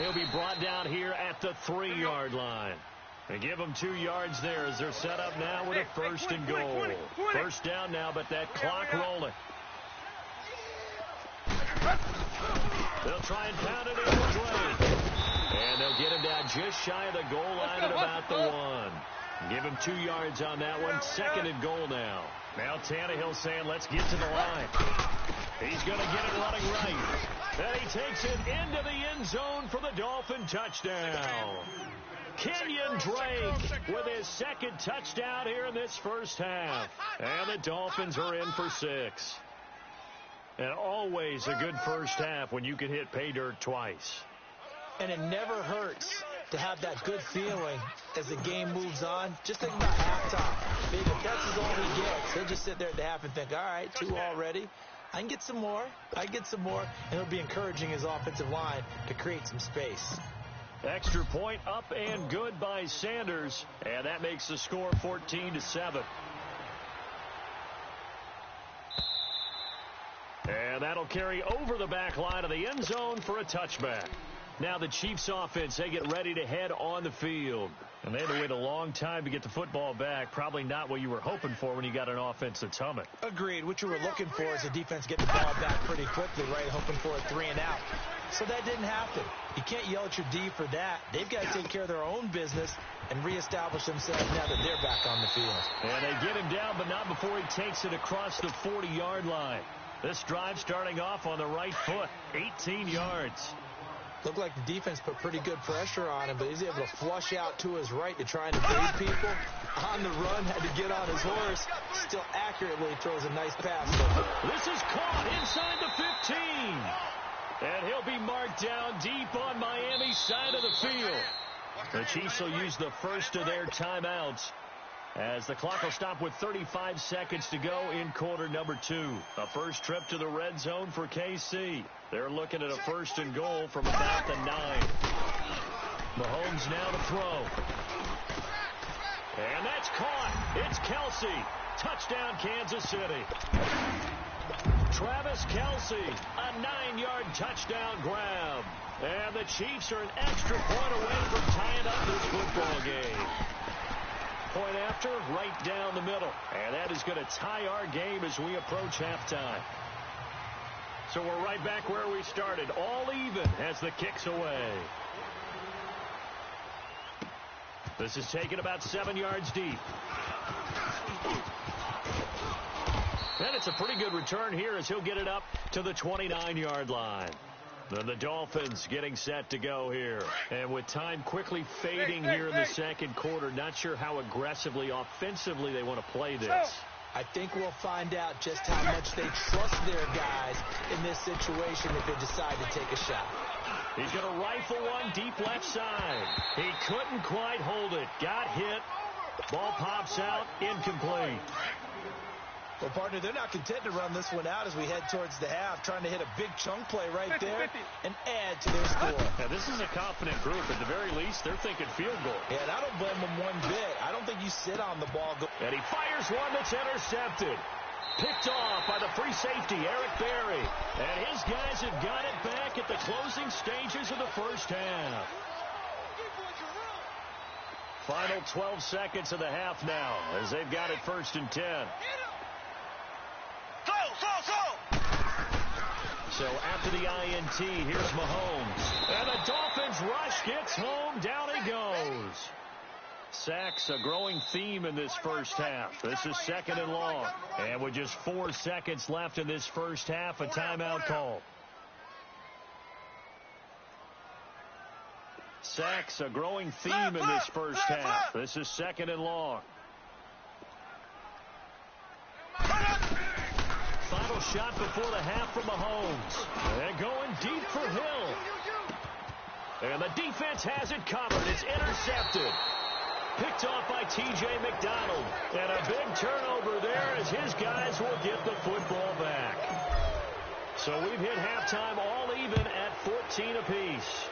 he'll be brought down here at the 3-yard line. They give him 2 yards there as they're set up now with a first and goal. First down now, but that clock rolling. They'll try and pound it in with Drake. And they'll get him down just shy of the goal line at about the 1. Give him 2 yards on that one. Second and goal now. Now Tannehill saying, let's get to the line. He's going to get it running right. And he takes it into the end zone for the Dolphin touchdown. Kenyon Drake with his second touchdown here in this first half. And the Dolphins are in for 6. And always a good first half when you can hit pay dirt twice. And it never hurts to have that good feeling as the game moves on. Just think about halftime. Maybe if that's all he gets, he'll just sit there at the half and think, all right, 2 already. I can get some more. And it'll be encouraging his offensive line to create some space. Extra point up and good by Sanders. And that makes the score 14-7. And that'll carry over the back line of the end zone for a touchback. Now the Chiefs offense, they get ready to head on the field. And they had to wait a long time to get the football back. Probably not what you were hoping for when you got an offense that's humming. Agreed. What you were looking for is the defense getting the ball back pretty quickly, right? Hoping for a 3 and out. So that didn't happen. You can't yell at your D for that. They've got to take care of their own business and reestablish themselves now that they're back on the field. And they get him down, but not before he takes it across the 40-yard line. This drive starting off on the right foot, 18 yards. Looked like the defense put pretty good pressure on him, but he's able to flush out to his right to try and evade people. On the run, had to get on his horse. Still accurately throws a nice pass. This is caught inside the 15. And he'll be marked down deep on Miami's side of the field. The Chiefs will use the first of their timeouts as the clock will stop with 35 seconds to go in quarter number 2. A first trip to the red zone for KC. They're looking at a first and goal from about the 9. Mahomes now to throw. And that's caught. It's Kelsey. Touchdown, Kansas City. Travis Kelsey, a 9-yard touchdown grab. And the Chiefs are an extra point away from tying up this football game. Point after, right down the middle. And that is going to tie our game as we approach halftime. So we're right back where we started, all even as the kick's away. This is taken about 7 yards deep. And it's a pretty good return here as he'll get it up to the 29-yard line. Then the Dolphins getting set to go here. And with time quickly fading here in the second quarter, not sure how aggressively, offensively they want to play this. I think we'll find out just how much they trust their guys in this situation if they decide to take a shot. He's going to rifle one deep left side. He couldn't quite hold it. Got hit. Ball pops out. Incomplete. Well, partner, they're not content to run this one out as we head towards the half, trying to hit a big chunk play right there and add to their score. Now, this is a confident group. At the very least, they're thinking field goal. Yeah, and I don't blame them one bit. I don't think you sit on the ball. And he fires one that's intercepted. Picked off by the free safety, Eric Berry. And his guys have got it back at the closing stages of the first half. Final 12 seconds of the half now as they've got it first and 10. So after the INT, here's Mahomes. And the Dolphins rush, gets home, down he goes. Sacks a growing theme in this first half. This is second and long. And with just 4 seconds left in this first half, a timeout call. Sacks a growing theme in this first half. This is second and long. Final shot before the half from Mahomes. And going deep for Hill. And the defense has it covered. It's intercepted. Picked off by T.J. McDonald. And a big turnover there as his guys will get the football back. So we've hit halftime all even at 14 apiece.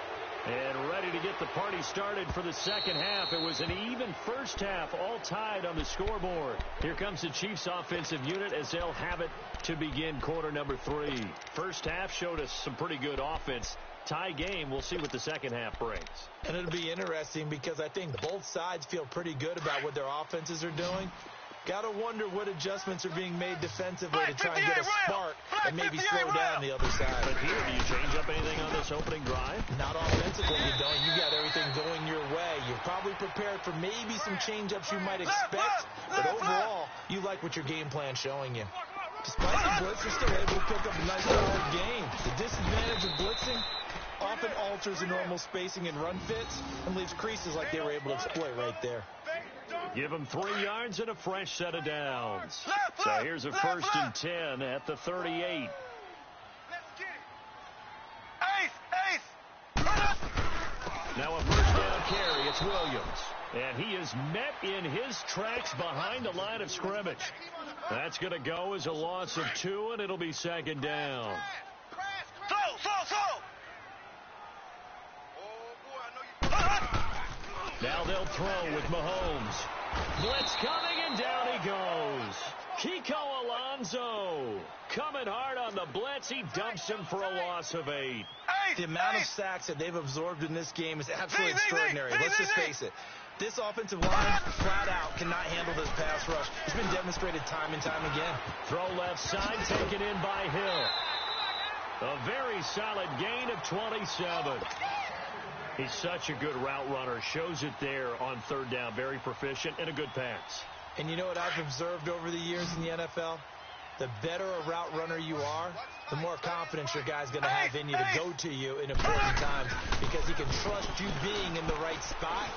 And ready to get the party started for the second half. It was an even first half, all tied on the scoreboard. Here comes the Chiefs offensive unit as they'll have it to begin quarter number 3. First half showed us some pretty good offense. Tie game. We'll see what the second half brings. And it'll be interesting because I think both sides feel pretty good about what their offenses are doing. Got to wonder what adjustments are being made defensively to try and get a spark and maybe slow down the other side. But here, do you change up anything on this opening drive? Not offensively, you don't. You got everything going your way. You're probably prepared for maybe some change-ups you might expect, but overall, you like what your game plan's showing you. Despite the blitz, you're still able to pick up a nice solid game. The disadvantage of blitzing often alters the normal spacing and run fits and leaves creases like they were able to exploit right there. Give them 3 yards and a fresh set of downs. So here's a 1st and 10 at the 38. Now a first down carry. It's Williams. And he is met in his tracks behind the line of scrimmage. That's going to go as a loss of 2, and it'll be 2nd down. Now they'll throw with Mahomes. Blitz coming, and down he goes. Kiko Alonso coming hard on the blitz. He dumps him for a loss of 8. The amount of sacks that they've absorbed in this game is absolutely extraordinary. Let's just face it. This offensive line, flat out, cannot handle this pass rush. It's been demonstrated time and time again. Throw left side, taken in by Hill. A very solid gain of 27. He's such a good route runner. Shows it there on 3rd down. Very proficient and a good pass. And you know what I've observed over the years in the NFL? The better a route runner you are, the more confidence your guy's going to have in you to go to you in important times because he can trust you being in the right spot,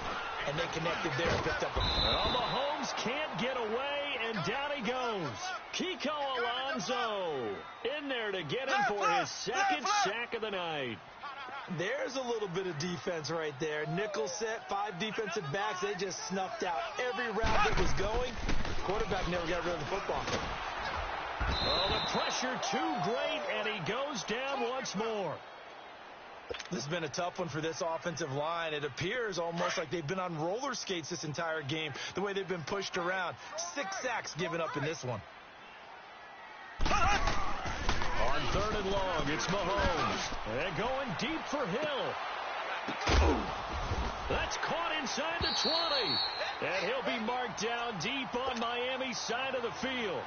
and they connected there and picked up a... Well, Mahomes can't get away, and down he goes. Kiko Alonso in there to get him for his 2nd sack of the night. There's a little bit of defense right there. Nickel set, 5 defensive backs. They just snuffed out every route that was going. Quarterback never got rid of the football. Well, the pressure too great, and he goes down once more. This has been a tough one for this offensive line. It appears almost like they've been on roller skates this entire game, the way they've been pushed around. 6 sacks given up in this one. On 3rd and long, it's Mahomes. And going deep for Hill. That's caught inside the 20. And he'll be marked down deep on Miami's side of the field.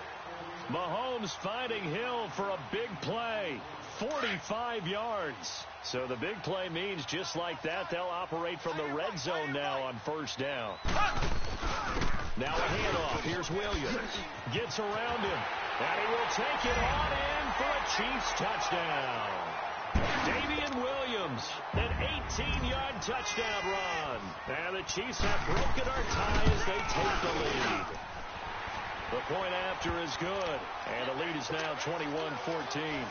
Mahomes finding Hill for a big play. 45 yards. So the big play means just like that, they'll operate from the red zone now on 1st down. Now a handoff. Here's Williams. Gets around him. And he will take it on in for a Chiefs touchdown. Damian Williams, an 18-yard touchdown run. And the Chiefs have broken our tie as they take the lead. The point after is good. And the lead is now 21-14.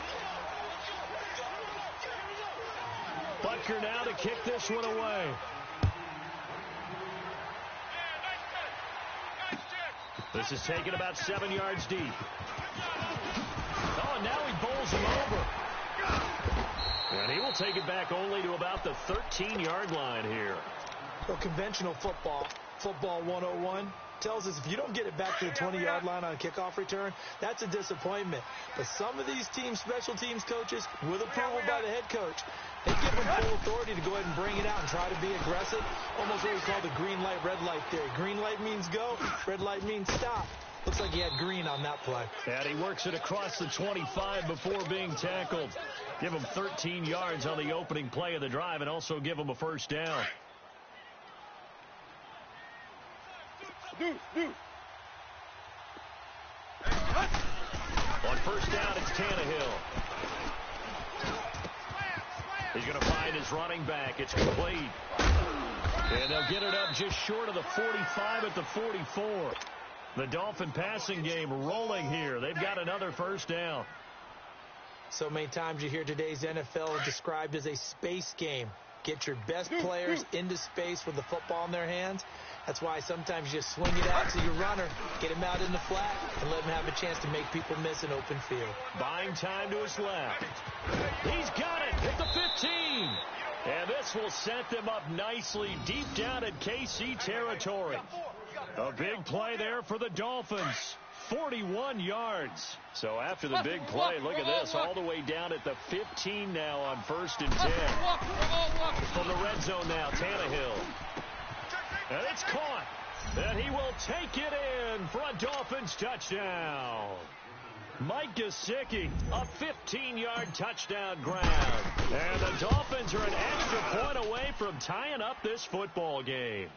Butker now to kick this one away. This is taken about 7 yards deep. Oh, and now he bowls him over. And he will take it back only to about the 13-yard line here. Well, conventional football 101, tells us if you don't get it back to the 20-yard line on a kickoff return, that's a disappointment. But some of these teams, special teams coaches, with approval by the head coach, they give them full authority to go ahead and bring it out and try to be aggressive. Almost what we call the green light, red light theory. Green light means go, red light means stop. Looks like he had green on that play. And he works it across the 25 before being tackled. Give him 13 yards on the opening play of the drive and also give him a 1st down. On 1st down, it's Tannehill. He's going to find his running back. It's complete. And they'll get it up just short of the 45 at the 44. The Dolphin passing game rolling here. They've got another 1st down. So many times you hear today's NFL described as a space game. Get your best players into space with the football in their hands. That's why sometimes you just swing it out to your runner, get him out in the flat, and let him have a chance to make people miss an open field. Buying time to his left. He's got it at the 15. And this will set them up nicely deep down at KC territory. A big play there for the Dolphins. 41 yards. So after the big play, look at this, all the way down at the 15 now on 1st and 10. From the red zone now, Tannehill. And it's caught. And he will take it in for a Dolphins touchdown. Mike Gesicki, a 15-yard touchdown grab. And the Dolphins are an extra point away from tying up this football game.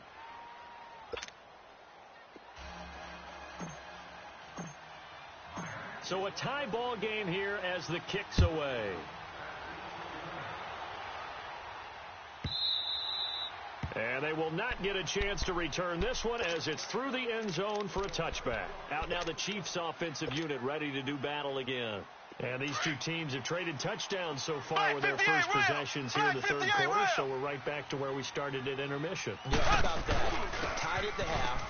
So a tie ball game here as the kick's away. And they will not get a chance to return this one as it's through the end zone for a touchback. Out now the Chiefs offensive unit ready to do battle again. And these two teams have traded touchdowns so far with their first possessions here in the third quarter, so we're right back to where we started at intermission. Yeah, how about that? Tied at the half,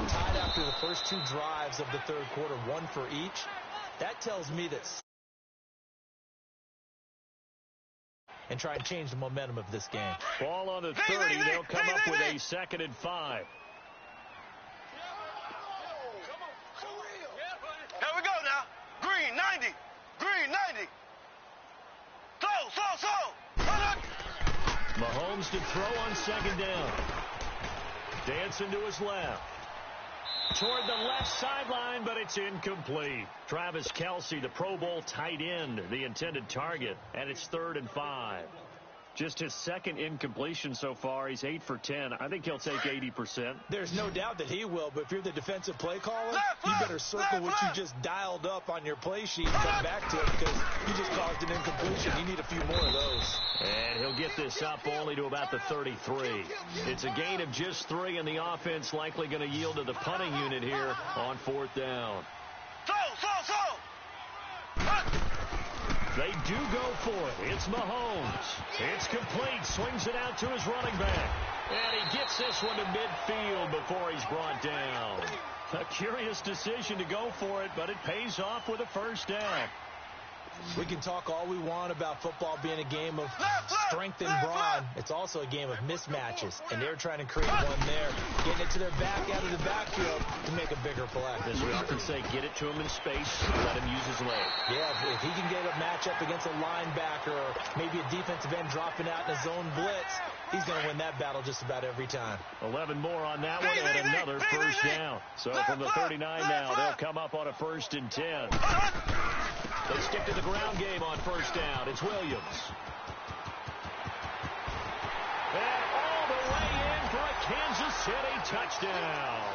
tied after the first two drives of the third quarter, one for each. That tells me that and try and change the momentum of this game. Ball on the 30. They'll come up with a 2nd and 5. Here we go now. Green 90. Green 90. Slow. Mahomes to throw on 2nd down. Dancing to his left. Toward the left sideline, but it's incomplete. Travis Kelce, the Pro Bowl tight end, the intended target, and it's 3rd and 5. Just his 2nd incompletion so far. He's 8 for 10. I think he'll take 80%. There's no doubt that he will, but if you're the defensive play caller, you better circle what you just dialed up on your play sheet and come back to it because you just caused an incompletion. You need a few more of those. And he'll get this up only to about the 33. It's a gain of just 3, and the offense likely going to yield to the punting unit here on 4th down. They do go for it. It's Mahomes. It's complete. Swings it out to his running back. And he gets this one to midfield before he's brought down. A curious decision to go for it, but it pays off with a 1st down. We can talk all we want about football being a game of strength and brawn. It's also a game of mismatches, and they're trying to create one there, getting it to their back out of the backfield to make a bigger play. As we often say, get it to him in space, let him use his leg. Yeah, if he can get a matchup against a linebacker or maybe a defensive end dropping out in a zone blitz, he's going to win that battle just about every time. 11 more on that one and another 1st down. So from the 39 now, they'll come up on a 1st and 10. They stick to the ground game on 1st down. It's Williams. And all the way in for a Kansas City touchdown.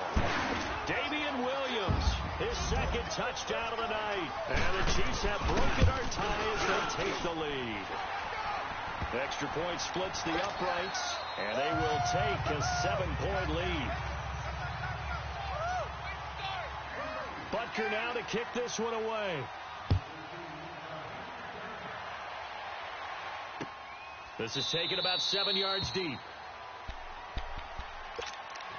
Damian Williams, his 2nd touchdown of the night. And the Chiefs have broken our tie as they take the lead. The extra point splits the uprights, and they will take a 7-point lead. Butker now to kick this one away. This is taken about 7 yards deep.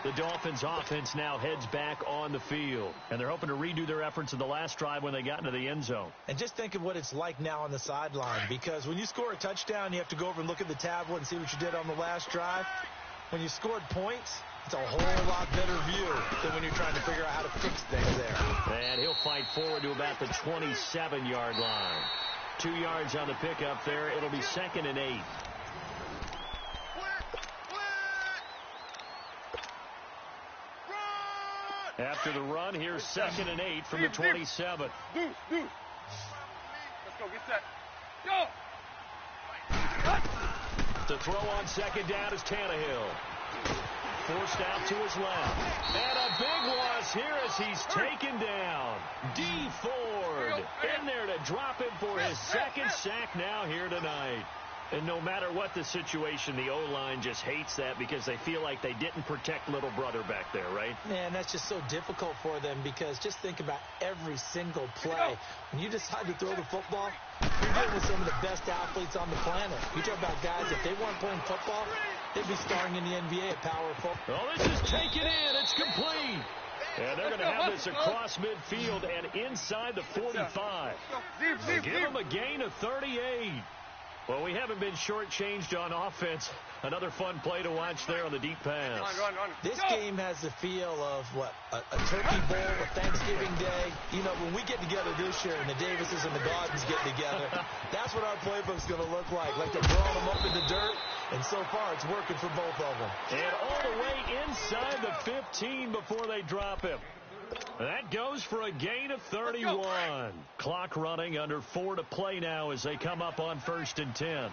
The Dolphins offense now heads back on the field, and they're hoping to redo their efforts in the last drive when they got into the end zone. And just think of what it's like now on the sideline, because when you score a touchdown, you have to go over and look at the tablet and see what you did on the last drive. When you scored points, it's a whole lot better view than when you're trying to figure out how to fix things there. And he'll fight forward to about the 27-yard line. 2 yards on the pickup there. It'll be 2nd and 8. After the run, here's 2nd and 8 from the 27. Let's go, get set. Go! The throw on 2nd down is Tannehill. Forced out to his left. And a big loss here as he's taken down. D. Ford in there to drop him for his 2nd sack now here tonight. And no matter what the situation, the O-line just hates that because they feel like they didn't protect little brother back there, right? Man, that's just so difficult for them because just think about every single play. When you decide to throw the football, you're dealing with some of the best athletes on the planet. You talk about guys, if they weren't playing football, they'd be starring in the NBA at power football. Oh, this is taken in. It's complete. And they're going to have this across midfield and inside the 45. Give them a gain of 38. Well, we haven't been shortchanged on offense. Another fun play to watch there on the deep pass. Run. This game has the feel of, what, a turkey bowl, a Thanksgiving day. You know, when we get together this year and the Davises and the Gardens get together, that's what our playbook's going to look like they're throwing them up in the dirt, and so far it's working for both of them. And all the way inside the 15 before they drop him. That goes for a gain of 31. Clock running, under 4 to play now as they come up on 1st and 10.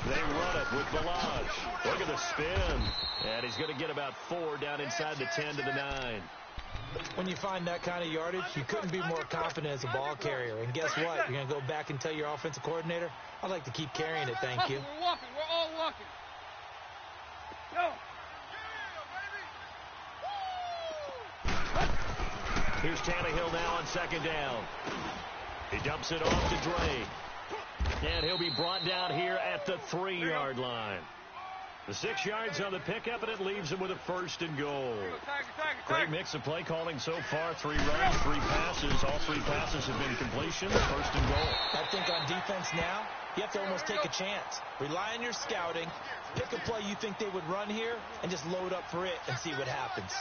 They run it with Balaj. Look at the spin. And he's going to get about 4 down inside the 10 to the 9. When you find that kind of yardage, you couldn't be more confident as a ball carrier. And guess what? You're going to go back and tell your offensive coordinator, I'd like to keep carrying it, thank you. We're walking. We're all walking. Go. Here's Tannehill now on 2nd down. He dumps it off to Dre. And he'll be brought down here at the 3-yard line. The 6 yards on the pickup, and it leaves him with a 1st and goal. Great mix of play calling so far. 3 runs, 3 passes. All 3 passes have been completion. 1st and goal. I think on defense now, you have to almost take a chance. Rely on your scouting. Pick a play you think they would run here, and just load up for it and see what happens.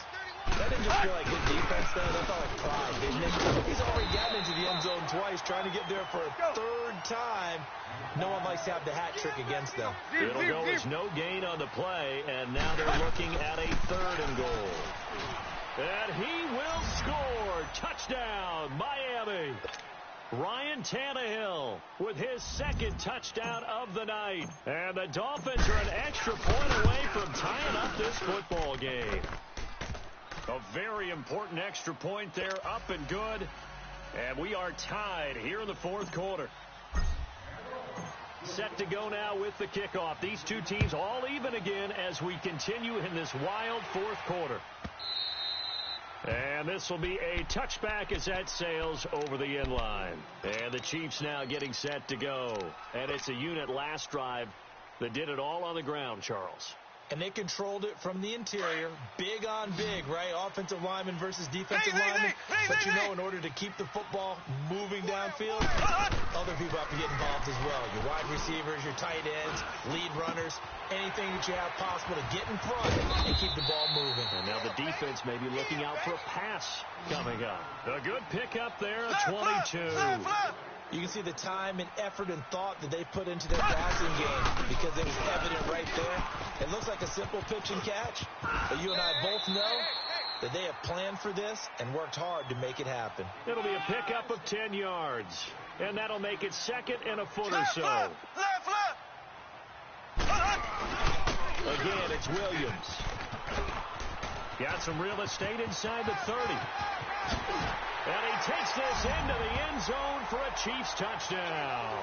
That didn't just feel like good defense, though. That felt like pride, didn't it? He's already gotten into the end zone twice, trying to get there for a 3rd time. No one likes to have the hat trick against them. It'll go as no gain on the play, and now they're looking at a 3rd and goal. And he will score. Touchdown, Miami. Ryan Tannehill with his 2nd touchdown of the night. And the Dolphins are an extra point away from tying up this football game. A very important extra point there, up and good. And we are tied here in the 4th quarter. Set to go now with the kickoff. These two teams all even again as we continue in this wild 4th quarter. And this will be a touchback as that sails over the end line. And the Chiefs now getting set to go. And it's a unit last drive that did it all on the ground, Charles. And they controlled it from the interior. Big on big, right? Offensive lineman versus defensive lineman. But you know, in order to keep the football moving downfield, other people have to get involved as well. Your wide receivers, your tight ends, lead runners, anything that you have possible to get in front and keep the ball moving. And now the defense may be looking out for a pass coming up. A good pickup there, 22. You can see the time and effort and thought that they put into their passing game because it was evident right there. It looks like a simple pitch and catch, but you and I both know that they have planned for this and worked hard to make it happen. It'll be a pickup of 10 yards, and that'll make it 2nd and a foot or so. Again, it's Williams. Got some real estate inside the 30. And he takes this into the end zone for a Chiefs touchdown.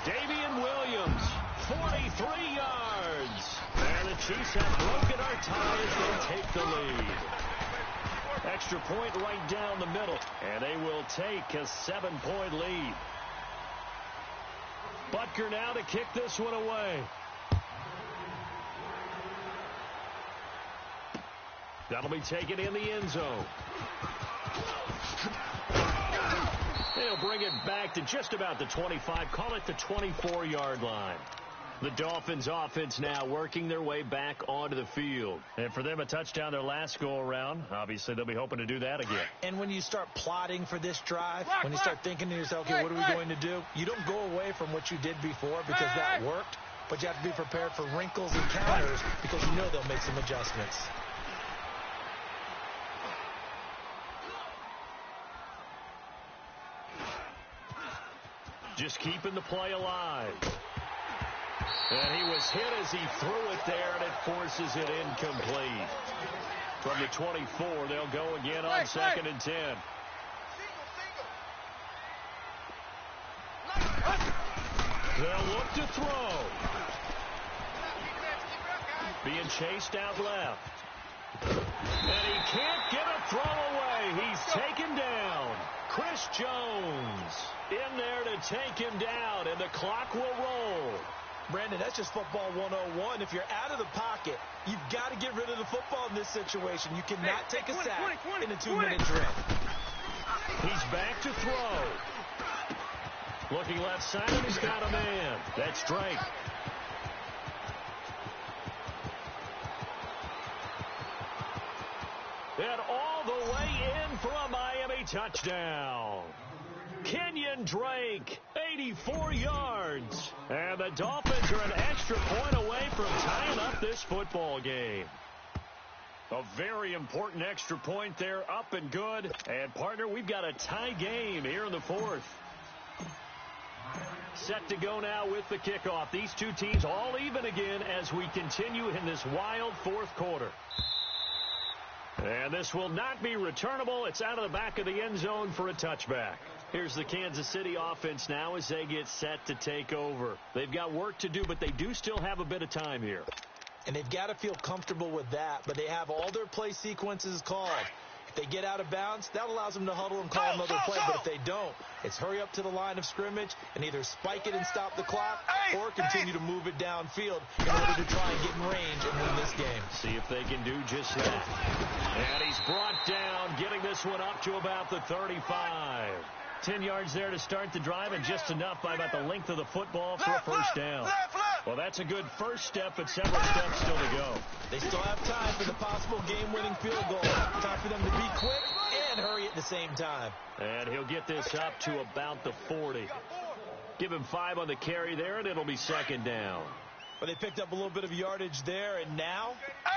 Davian Williams, 43 yards. And the Chiefs have broken our tie as they take the lead. Extra point right down the middle. And they will take a 7-point lead. Butker now to kick this one away. That'll be taken in the end zone. They'll bring it back to just about the 25. Call it the 24-yard line. The Dolphins offense now working their way back onto the field. And for them, a touchdown their last go-around. Obviously, they'll be hoping to do that again. And when you start plotting for this drive, when you start thinking to yourself, okay, what are we going to do? You don't go away from what you did before because that worked. But you have to be prepared for wrinkles and counters because you know they'll make some adjustments. Just keeping the play alive. And he was hit as he threw it there, and it forces it incomplete. From the 24, they'll go again on 2nd and 10. They'll look to throw. Being chased out left. And he can't get a throw away. He's taken down. Chris Jones in there to take him down, and the clock will roll. Brandon, that's just football 101. If you're out of the pocket, you've got to get rid of the football in this situation. You cannot take a sack in a 2-minute drill. He's back to throw. Looking left side, and he's got a man. That's Drake. And all the way in for a Miami touchdown. Kenyon Drake, 84 yards. And the Dolphins are an extra point away from tying up this football game. A very important extra point there, up and good. And, partner, we've got a tie game here in the fourth. Set to go now with the kickoff. These two teams all even again as we continue in this wild fourth quarter. And this will not be returnable. It's out of the back of the end zone for a touchback. Here's the Kansas City offense now as they get set to take over. They've got work to do, but they do still have a bit of time here. And they've got to feel comfortable with that, but they have all their play sequences called. If they get out of bounds, that allows them to huddle and call another play. But if they don't, it's hurry up to the line of scrimmage and either spike it and stop the clock or continue to move it downfield in order to try and get in range and win this game. See if they can do just that. And he's brought down, getting this one up to about the 35. 10 yards there to start the drive, and just enough by about the length of the football for a first down. Well, that's a good first step, but several steps still to go. They still have time for the possible game-winning field goal. Time for them to be quick and hurry at the same time. And he'll get this up to about the 40. Give him 5 on the carry there, and it'll be second down. But they picked up a little bit of yardage there, and now,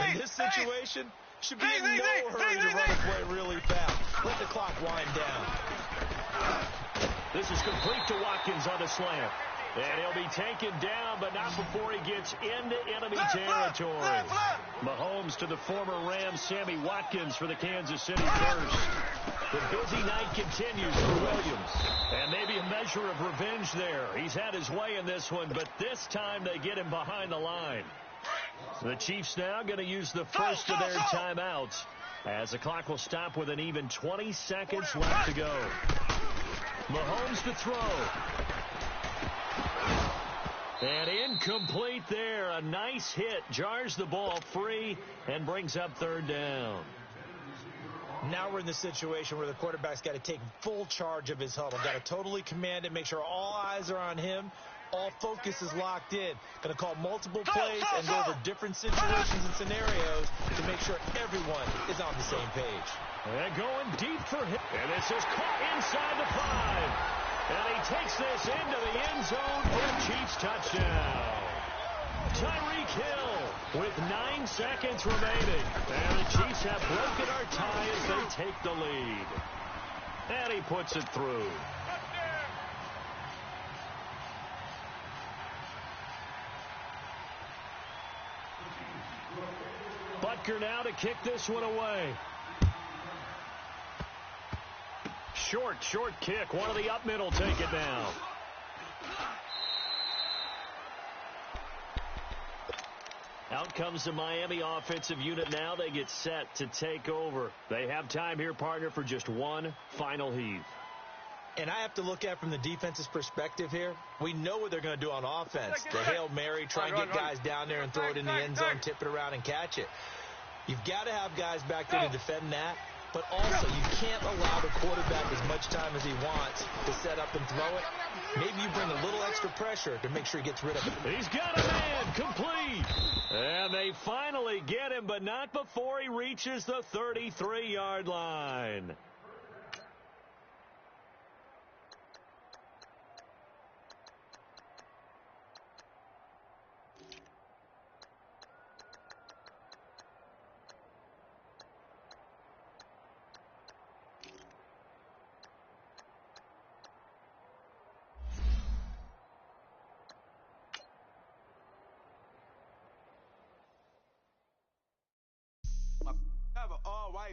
in this situation, should be in no hurry to run a play really fast. Let the clock wind down. This is complete to Watkins on the slant. And he'll be taken down, but not before he gets into enemy territory. Mahomes to the former Ram, Sammy Watkins for the Kansas City First. The busy night continues for Williams. And maybe a measure of revenge there. He's had his way in this one, but this time they get him behind the line. The Chiefs now going to use the first of their timeouts as the clock will stop with an even 20 seconds left to go. Mahomes to throw. And incomplete there. A nice hit. Jars the ball free and brings up third down. Now we're in the situation where the quarterback's got to take full charge of his huddle. Got to totally command it, make sure all eyes are on him. All focus is locked in. Going to call multiple plays and go over different situations and scenarios to make sure everyone is on the same page. And going deep for him. And this is caught inside the 5. And he takes this into the end zone for a Chiefs touchdown. Tyreek Hill with 9 seconds remaining. And the Chiefs have broken our tie as they take the lead. And he puts it through. Butker now to kick this one away. Short kick. One of the up middle take it down. Out comes the Miami offensive unit now. They get set to take over. They have time here, partner, for just one final heave. And I have to look at it from the defense's perspective here. We know what they're going to do on offense. The Hail Mary, try and get guys down there and throw it in the end zone, tip it around and catch it. You've got to have guys back there to defend that. But also, you can't allow the quarterback as much time as he wants to set up and throw it. Maybe you bring a little extra pressure to make sure he gets rid of it. He's got a man, complete. And they finally get him, but not before he reaches the 33-yard line.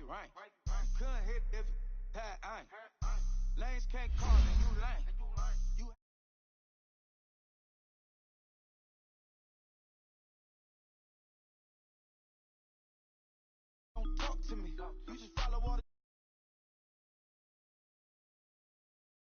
Right. Couldn't hit if you had iron. Lanes can't call and you lame. You don't talk to me. You just